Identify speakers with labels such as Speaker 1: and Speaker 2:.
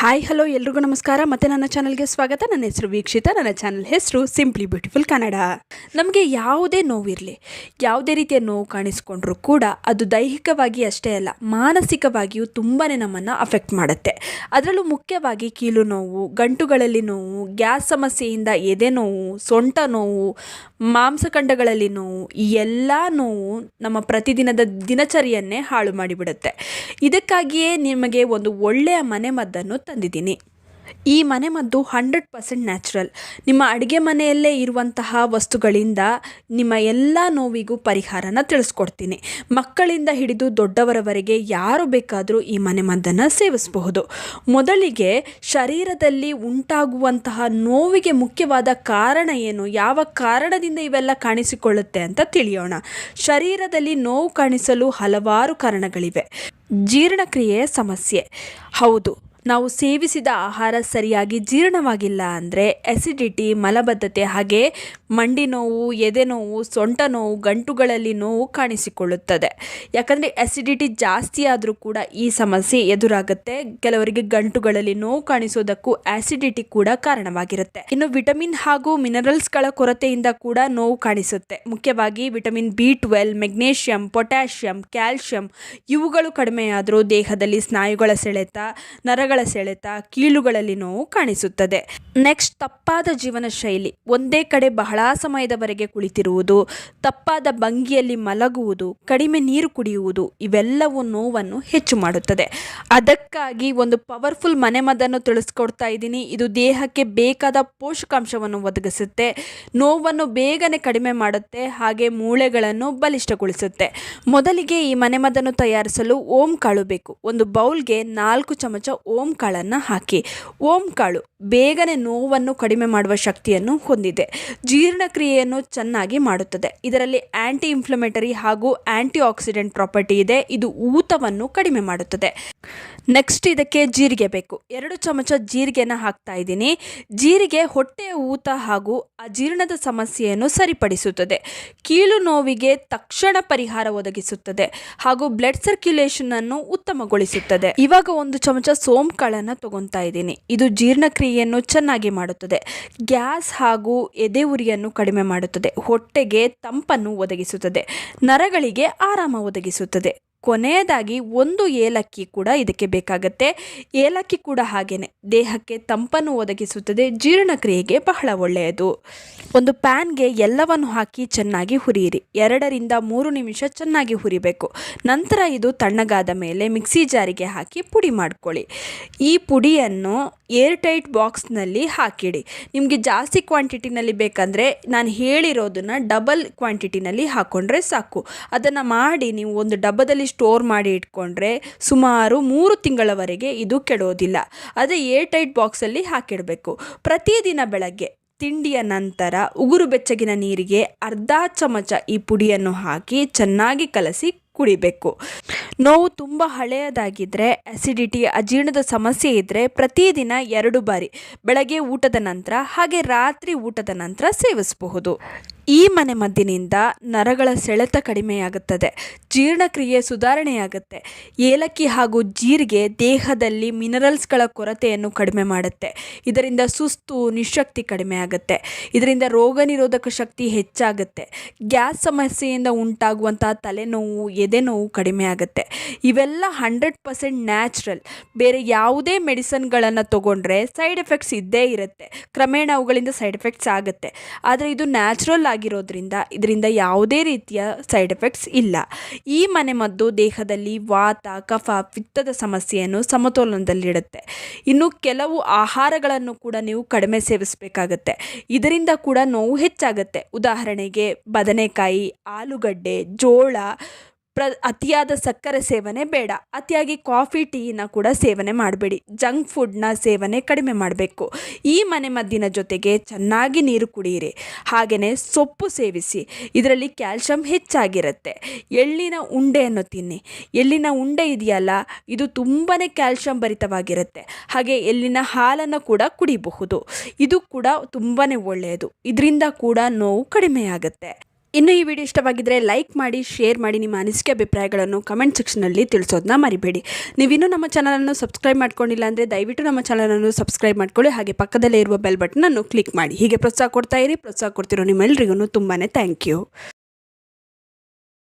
Speaker 1: Hi hello ಎಲ್ರಿಗೂ ನಮಸ್ಕಾರ. ಮತ್ತು ನನ್ನ ಚಾನಲ್ಗೆ ಸ್ವಾಗತ. ನನ್ನ ಹೆಸರು ವೀಕ್ಷಿತ. ನನ್ನ ಚಾನಲ್ ಹೆಸರು ಸಿಂಪ್ಲಿ ಬ್ಯೂಟಿಫುಲ್ ಕನ್ನಡ. ನಮಗೆ ಯಾವುದೇ ನೋವಿರಲಿ, ಯಾವುದೇ ರೀತಿಯ ನೋವು ಕಾಣಿಸ್ಕೊಂಡ್ರೂ ಕೂಡ ಅದು ದೈಹಿಕವಾಗಿ ಅಷ್ಟೇ ಅಲ್ಲ, ಮಾನಸಿಕವಾಗಿಯೂ ತುಂಬಾ ನಮ್ಮನ್ನು ಅಫೆಕ್ಟ್ ಮಾಡುತ್ತೆ. ಅದರಲ್ಲೂ ಮುಖ್ಯವಾಗಿ ಕೀಲು ನೋವು, ಗಂಟುಗಳಲ್ಲಿ ನೋವು, ಗ್ಯಾಸ್ ಸಮಸ್ಯೆಯಿಂದ ಎದೆ ನೋವು, ಸೊಂಟ ನೋವು, ಮಾಂಸಖಂಡಗಳಲ್ಲಿ ನೋವು, ಈ ಎಲ್ಲ ನೋವು ನಮ್ಮ ಪ್ರತಿದಿನದ ದಿನಚರಿಯನ್ನೇ ಹಾಳು ಮಾಡಿಬಿಡುತ್ತೆ. ಇದಕ್ಕಾಗಿಯೇ ನಿಮಗೆ ಒಂದು ಒಳ್ಳೆಯ ಮನೆಮದ್ದನ್ನು ತಂದಿದ್ದೀನಿ. ಈ ಮನೆಮದ್ದು 100% ನ್ಯಾಚುರಲ್. ನಿಮ್ಮ ಅಡುಗೆ ಮನೆಯಲ್ಲೇ ಇರುವಂತಹ ವಸ್ತುಗಳಿಂದ ನಿಮ್ಮ ಎಲ್ಲ ನೋವಿಗೂ ಪರಿಹಾರನ ತಿಳಿಸ್ಕೊಡ್ತೀನಿ. ಮಕ್ಕಳಿಂದ ಹಿಡಿದು ದೊಡ್ಡವರವರೆಗೆ ಯಾರು ಬೇಕಾದರೂ ಈ ಮನೆಮದ್ದನ್ನು ಸೇವಿಸಬಹುದು. ಮೊದಲಿಗೆ ಶರೀರದಲ್ಲಿ ಉಂಟಾಗುವಂತಹ ನೋವಿಗೆ ಮುಖ್ಯವಾದ ಕಾರಣ ಏನು, ಯಾವ ಕಾರಣದಿಂದ ಇವೆಲ್ಲ ಕಾಣಿಸಿಕೊಳ್ಳುತ್ತೆ ಅಂತ ತಿಳಿಯೋಣ. ಶರೀರದಲ್ಲಿ ನೋವು ಕಾಣಿಸಲು ಹಲವಾರು ಕಾರಣಗಳಿವೆ. ಜೀರ್ಣಕ್ರಿಯೆಯ ಸಮಸ್ಯೆ. ಹೌದು, ನಾವು ಸೇವಿಸಿದ ಆಹಾರ ಸರಿಯಾಗಿ ಜೀರ್ಣವಾಗಿಲ್ಲ ಅಂದರೆ ಅಸಿಡಿಟಿ, ಮಲಬದ್ಧತೆ, ಹಾಗೆ ಮಂಡಿ ನೋವು, ಎದೆ ನೋವು, ಸೊಂಟ ನೋವು, ಗಂಟುಗಳಲ್ಲಿ ನೋವು ಕಾಣಿಸಿಕೊಳ್ಳುತ್ತದೆ. ಯಾಕಂದರೆ ಅಸಿಡಿಟಿ ಜಾಸ್ತಿ ಆದರೂ ಕೂಡ ಈ ಸಮಸ್ಯೆ ಎದುರಾಗುತ್ತೆ. ಕೆಲವರಿಗೆ ಗಂಟುಗಳಲ್ಲಿ ನೋವು ಕಾಣಿಸೋದಕ್ಕೂ ಆಸಿಡಿಟಿ ಕೂಡ ಕಾರಣವಾಗಿರುತ್ತೆ. ಇನ್ನು ವಿಟಮಿನ್ ಹಾಗೂ ಮಿನರಲ್ಸ್ಗಳ ಕೊರತೆಯಿಂದ ಕೂಡ ನೋವು ಕಾಣಿಸುತ್ತೆ. ಮುಖ್ಯವಾಗಿ vitamin B12, magnesium, potassium, calcium ಇವುಗಳು ಕಡಿಮೆಯಾದರೂ ದೇಹದಲ್ಲಿ ಸ್ನಾಯುಗಳ ಸೆಳೆತ, ನರಗಳ ಸೆಳೆತ, ಕೀಲುಗಳಲ್ಲಿ ನೋವು ಕಾಣಿಸುತ್ತದೆ. ನೆಕ್ಸ್ಟ್, ತಪ್ಪಾದ ಜೀವನ ಶೈಲಿ. ಒಂದೇ ಕಡೆ ಬಹಳ ಸಮಯದವರೆಗೆ ಕುಳಿತಿರುವುದು, ತಪ್ಪಾದ ಭಂಗಿಯಲ್ಲಿ ಮಲಗುವುದು, ಕಡಿಮೆ ನೀರು ಕುಡಿಯುವುದು ಇವೆಲ್ಲವೂ ನೋವನ್ನು ಹೆಚ್ಚು ಮಾಡುತ್ತದೆ. ಅದಕ್ಕಾಗಿ ಒಂದು ಪವರ್ಫುಲ್ ಮನೆಮದ್ದನ್ನು ತಿಳಿಸ್ಕೊಡ್ತಾ ಇದ್ದೀನಿ. ಇದು ದೇಹಕ್ಕೆ ಬೇಕಾದ ಪೋಷಕಾಂಶವನ್ನು ಒದಗಿಸುತ್ತೆ, ನೋವನ್ನು ಬೇಗನೆ ಕಡಿಮೆ ಮಾಡುತ್ತೆ, ಹಾಗೆ ಮೂಳೆಗಳನ್ನು ಬಲಿಷ್ಠಗೊಳಿಸುತ್ತೆ. ಮೊದಲಿಗೆ ಈ ಮನೆಮದ್ದನ್ನು ತಯಾರಿಸಲು ಓಂ ಕಾಳು ಬೇಕು. ಒಂದು ಬೌಲ್ಗೆ 4 ಚಮಚ ಓಂ ಕಾಳನ್ನು ಹಾಕಿ. ಓಂ ಕಾಳು ಬೇಗನೆ ನೋವನ್ನು ಕಡಿಮೆ ಮಾಡುವ ಶಕ್ತಿಯನ್ನು ಹೊಂದಿದೆ. ಜೀರ್ಣಕ್ರಿಯೆಯನ್ನು ಚೆನ್ನಾಗಿ ಮಾಡುತ್ತದೆ. ಇದರಲ್ಲಿ ಆಂಟಿ ಇನ್ಫ್ಲಮೇಟರಿ ಹಾಗೂ ಆಂಟಿ ಆಕ್ಸಿಡೆಂಟ್ ಪ್ರಾಪರ್ಟಿ ಇದೆ. ಇದು ಊತವನ್ನು ಕಡಿಮೆ ಮಾಡುತ್ತದೆ. ನೆಕ್ಸ್ಟ್, ಇದಕ್ಕೆ ಜೀರಿಗೆ ಬೇಕು. 2 ಚಮಚ ಜೀರಿಗೆನ ಹಾಕ್ತಾ ಇದ್ದೀನಿ. ಜೀರಿಗೆ ಹೊಟ್ಟೆಯ ಊತ ಹಾಗೂ ಅಜೀರ್ಣದ ಸಮಸ್ಯೆಯನ್ನು ಸರಿಪಡಿಸುತ್ತದೆ. ಕೀಲು ನೋವಿಗೆ ತಕ್ಷಣ ಪರಿಹಾರ ಒದಗಿಸುತ್ತದೆ ಹಾಗೂ ಬ್ಲಡ್ ಸರ್ಕ್ಯುಲೇಷನ್ ಅನ್ನು ಉತ್ತಮಗೊಳಿಸುತ್ತದೆ. ಇವಾಗ 1 ಚಮಚ ಸೋಂಪು ಕಾಳನ್ನು ತಗೊತಾ ಇದ್ದೀನಿ. ಇದು ಜೀರ್ಣಕ್ರಿಯೆಯನ್ನು ಚೆನ್ನಾಗಿ ಮಾಡುತ್ತದೆ. ಗ್ಯಾಸ್ ಹಾಗೂ ಎದೆ ಉರಿಯನ್ನು ಕಡಿಮೆ ಮಾಡುತ್ತದೆ. ಹೊಟ್ಟೆಗೆ ತಂಪನ್ನು ಒದಗಿಸುತ್ತದೆ. ನರಗಳಿಗೆ ಆರಾಮ ಒದಗಿಸುತ್ತದೆ. ಕೊನೆಯದಾಗಿ 1 ಏಲಕ್ಕಿ ಕೂಡ ಇದಕ್ಕೆ ಬೇಕಾಗುತ್ತೆ. ಏಲಕ್ಕಿ ಕೂಡ ಹಾಗೇನೆ ದೇಹಕ್ಕೆ ತಂಪನ್ನು ಒದಗಿಸುತ್ತದೆ. ಜೀರ್ಣಕ್ರಿಯೆಗೆ ಬಹಳ ಒಳ್ಳೆಯದು. ಒಂದು ಪ್ಯಾನ್ಗೆ ಎಲ್ಲವನ್ನು ಹಾಕಿ ಚೆನ್ನಾಗಿ ಹುರಿಯಿರಿ. 2 ರಿಂದ 3 ನಿಮಿಷ ಚೆನ್ನಾಗಿ ಹುರಿಬೇಕು. ನಂತರ ಇದು ತಣ್ಣಗಾದ ಮೇಲೆ ಮಿಕ್ಸಿ ಜಾರಿಗೆ ಹಾಕಿ ಪುಡಿ ಮಾಡ್ಕೊಳ್ಳಿ. ಈ ಪುಡಿಯನ್ನು ಏರ್ ಟೈಟ್ ಬಾಕ್ಸ್ನಲ್ಲಿ ಹಾಕಿಡಿ. ನಿಮಗೆ ಜಾಸ್ತಿ ಕ್ವಾಂಟಿಟಿನಲ್ಲಿ ಬೇಕಂದರೆ ನಾನು ಹೇಳಿರೋದನ್ನು ಡಬಲ್ ಕ್ವಾಂಟಿಟಿನಲ್ಲಿ ಹಾಕ್ಕೊಂಡ್ರೆ ಸಾಕು. ಅದನ್ನು ಮಾಡಿ ನೀವು ಒಂದು ಡಬ್ಬದಲ್ಲಿ ಸ್ಟೋರ್ ಮಾಡಿ ಇಟ್ಕೊಂಡ್ರೆ ಸುಮಾರು 3 ತಿಂಗಳವರೆಗೆ ಇದು ಕೆಡೋದಿಲ್ಲ. ಅದೇ ಏರ್ ಟೈಟ್ ಬಾಕ್ಸಲ್ಲಿ ಹಾಕಿಡಬೇಕು. ಪ್ರತಿದಿನ ಬೆಳಗ್ಗೆ ತಿಂಡಿಯ ನಂತರ ಉಗುರು ಬೆಚ್ಚಗಿನ ನೀರಿಗೆ ಅರ್ಧ ಚಮಚ ಈ ಪುಡಿಯನ್ನು ಹಾಕಿ ಚೆನ್ನಾಗಿ ಕಲಸಿ ಕುಡಿಬೇಕು. ನೋವು ತುಂಬ ಹಳೆಯದಾಗಿದ್ದರೆ, ಅಸಿಡಿಟಿ, ಅಜೀರ್ಣದ ಸಮಸ್ಯೆ ಇದ್ದರೆ ಪ್ರತಿದಿನ 2 ಬಾರಿ ಬೆಳಗ್ಗೆ ಊಟದ ನಂತರ ಹಾಗೆ ರಾತ್ರಿ ಊಟದ ನಂತರ ಸೇವಿಸಬಹುದು. ಈ ಮನೆಮದ್ದಿನಿಂದ ನರಗಳ ಸೆಳೆತ ಕಡಿಮೆಯಾಗುತ್ತದೆ, ಜೀರ್ಣಕ್ರಿಯೆ ಸುಧಾರಣೆಯಾಗುತ್ತೆ. ಏಲಕ್ಕಿ ಹಾಗೂ ಜೀರಿಗೆ ದೇಹದಲ್ಲಿ ಮಿನರಲ್ಸ್ಗಳ ಕೊರತೆಯನ್ನು ಕಡಿಮೆ ಮಾಡುತ್ತೆ. ಇದರಿಂದ ಸುಸ್ತು, ನಿಶಕ್ತಿ ಕಡಿಮೆ ಆಗುತ್ತೆ. ಇದರಿಂದ ರೋಗ ನಿರೋಧಕ ಶಕ್ತಿ ಹೆಚ್ಚಾಗುತ್ತೆ. ಗ್ಯಾಸ್ ಸಮಸ್ಯೆಯಿಂದ ಉಂಟಾಗುವಂತಹ ತಲೆನೋವು, ಎದೆ ನೋವು ಕಡಿಮೆ ಆಗುತ್ತೆ. ಇವೆಲ್ಲ 100% ನ್ಯಾಚುರಲ್. ಬೇರೆ ಯಾವುದೇ ಮೆಡಿಸಿನ್ಗಳನ್ನು ತಗೊಂಡ್ರೆ ಸೈಡ್ ಎಫೆಕ್ಟ್ಸ್ ಇದ್ದೇ ಇರುತ್ತೆ. ಕ್ರಮೇಣ ಅವುಗಳಿಂದ ಸೈಡ್ ಎಫೆಕ್ಟ್ಸ್ ಆಗುತ್ತೆ. ಆದರೆ ಇದು ನ್ಯಾಚುರಲ್ ಆಗಿರೋದ್ರಿಂದ ಇದರಿಂದ ಯಾವುದೇ ರೀತಿಯ ಸೈಡ್ ಎಫೆಕ್ಟ್ಸ್ ಇಲ್ಲ. ಈ ಮನೆಮದ್ದು ದೇಹದಲ್ಲಿ ವಾತ, ಕಫ, ಪಿತ್ತದ ಸಮಸ್ಯೆಯನ್ನು ಸಮತೋಲನದಲ್ಲಿಡುತ್ತೆ. ಇನ್ನು ಕೆಲವು ಆಹಾರಗಳನ್ನು ಕೂಡ ನೀವು ಕಡಿಮೆ ಸೇವಿಸಬೇಕಾಗತ್ತೆ. ಇದರಿಂದ ಕೂಡ ನೋವು ಹೆಚ್ಚಾಗುತ್ತೆ. ಉದಾಹರಣೆಗೆ ಬದನೆಕಾಯಿ, ಆಲೂಗಡ್ಡೆ, ಜೋಳ, ಅತಿಯಾದ ಸಕ್ಕರೆ ಸೇವನೆ ಬೇಡ. ಅತಿಯಾಗಿ ಕಾಫಿ, ಟೀನ ಕೂಡ ಸೇವನೆ ಮಾಡಬೇಡಿ. ಜಂಕ್ ಫುಡ್ನ ಸೇವನೆ ಕಡಿಮೆ ಮಾಡಬೇಕು. ಈ ಮನೆಮದ್ದಿನ ಜೊತೆಗೆ ಚೆನ್ನಾಗಿ ನೀರು ಕುಡಿಯಿರಿ. ಹಾಗೆಯೇ ಸೊಪ್ಪು ಸೇವಿಸಿ. ಇದರಲ್ಲಿ ಕ್ಯಾಲ್ಶಿಯಂ ಹೆಚ್ಚಾಗಿರುತ್ತೆ. ಎಳ್ಳಿನ ಉಂಡೆಯನ್ನು ತಿನ್ನಿ. ಎಳ್ಳಿನ ಉಂಡೆ ಇದೆಯಲ್ಲ, ಇದು ತುಂಬಾ ಕ್ಯಾಲ್ಶಿಯಂ ಭರಿತವಾಗಿರುತ್ತೆ. ಹಾಗೆ ಎಳ್ಳಿನ ಹಾಲನ್ನು ಕೂಡ ಕುಡಿಬಹುದು. ಇದು ಕೂಡ ತುಂಬಾ ಒಳ್ಳೆಯದು. ಇದರಿಂದ ಕೂಡ ನೋವು ಕಡಿಮೆಯಾಗುತ್ತೆ. ಇನ್ನು ಈ ವಿಡಿಯೋ ಇಷ್ಟವಾಗಿದ್ದರೆ ಲೈಕ್ ಮಾಡಿ, ಶೇರ್ ಮಾಡಿ, ನಿಮ್ಮ ಅನಿಸಿಕೆ ಅಭಿಪ್ರಾಯಗಳನ್ನು ಕಮೆಂಟ್ ಸೆಕ್ಷನಲ್ಲಿ ತಿಳಿಸೋದನ್ನ ಮರಿಬೇಡಿ. ನೀವಿನ್ನೂ ನಮ್ಮ ಚಾನಲನ್ನು ಸಬ್ಸ್ಕ್ರೈಬ್ ಮಾಡ್ಕೊಂಡಿಲ್ಲ ಅಂದರೆ ದಯವಿಟ್ಟು ನಮ್ಮ ಚಾನಲನ್ನು ಸಬ್ಸ್ಕ್ರೈಬ್ ಮಾಡ್ಕೊಳ್ಳಿ. ಹಾಗೆ ಪಕ್ಕದಲ್ಲೇ ಇರುವ ಬೆಲ್ ಬಟನನ್ನು ಕ್ಲಿಕ್ ಮಾಡಿ. ಹೀಗೆ ಪ್ರೋತ್ಸಾಹ ಕೊಡ್ತಾ ಇರಿ. ಪ್ರೋತ್ಸಾಹ ಕೊಡ್ತಿರೋ ನಿಮ್ಮೆಲ್ಲರಿಗೂ ತುಂಬಾ ಥ್ಯಾಂಕ್ ಯು.